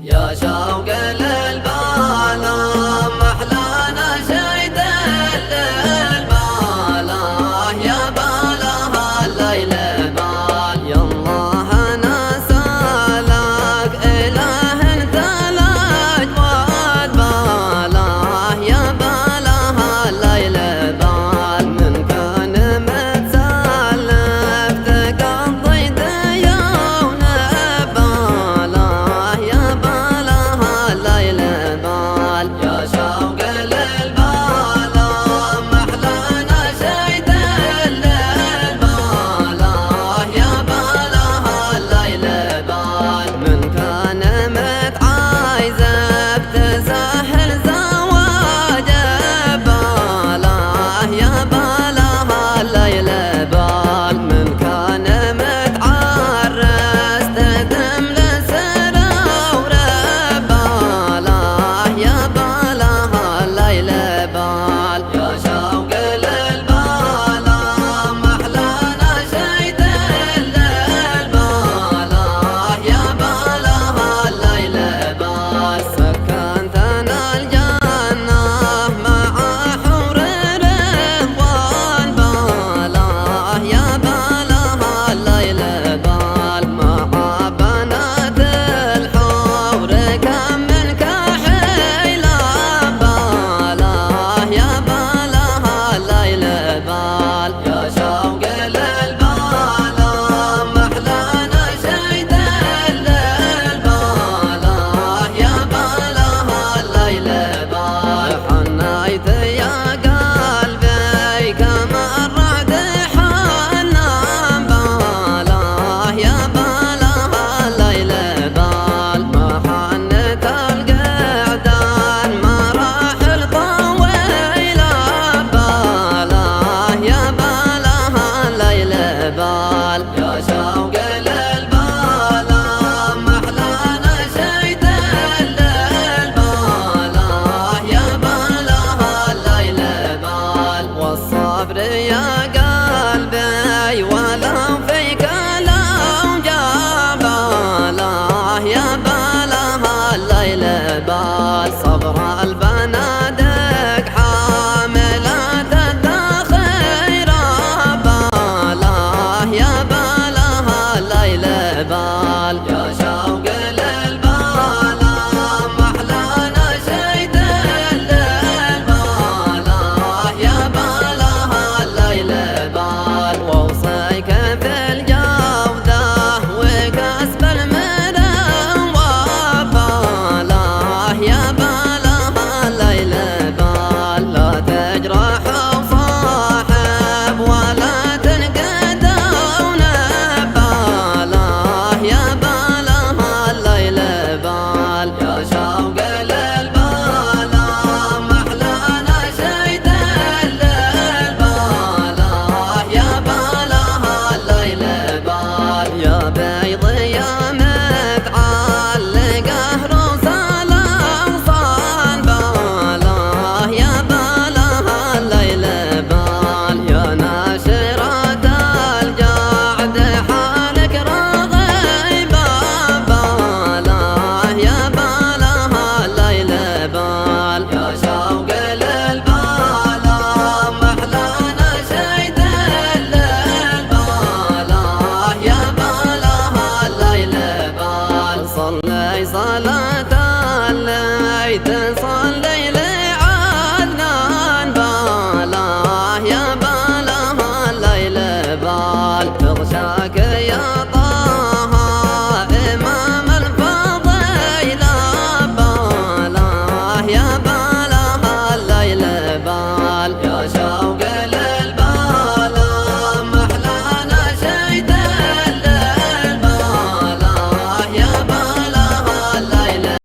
يا شوق للبالا محلانا شيد للبالا يا بالا الليل بال يالله انا سالك اله انت الاجواد بالا يا بالا الليل بال من كان متسلف تقضي ديون بالا يا بالا الليل بال يا شوق للبالا محلانا شيد للبالا يا بالا الليل بال من كان متعايزك تسهل زواج بالا يا بالا الليل بال من كان متعرس تدم لسر وربالا يا بالا الليل بال يا شوق للبالا محلانا شيد للبالا يا بالا الليل بال سكنتنا الجنة مع حور رضوان بالا يا بالا الليل بال مع بنات الحور كم من كحيلة بالا يا بالا الليل بال يا شوق للبالا محلانا شيد للبالا يا بالا الليل بال حنيت يا قلبي كما الرعد حنا بالا يا بالا الليل بال ما حنت القعدان مراحل طويلة بالا يا بالا الليل بال يا شوق للبالا محلانا شيد للبالا يا بالا الليل بال والصبر يا قلبي ولو فيك لو جبالا يا بالا الليل بال صبر البنادق حاملات الذخير بالا يا بالا الليل بال يا شوق للبالا محلانا شيد للبالا يا بالا الليل بال واوصيك في الجودة وكسب المروى بالا يا بالا الليل بال لا تجرح صاحب ولا تنقدون بالا يا بالا الليل بال يا شوق للبالا محلانا شيد للبالا يا بالا الليل بال يا بيض يا متعلقه روس الاغصان بالا يا بالا الليل بال يا ناشرة الجعد حالك رغيبة بالا يا بالا الليل بال يا شوق للبالا محلانا شيد للبالا يا بالا الليل بال صلي صلاة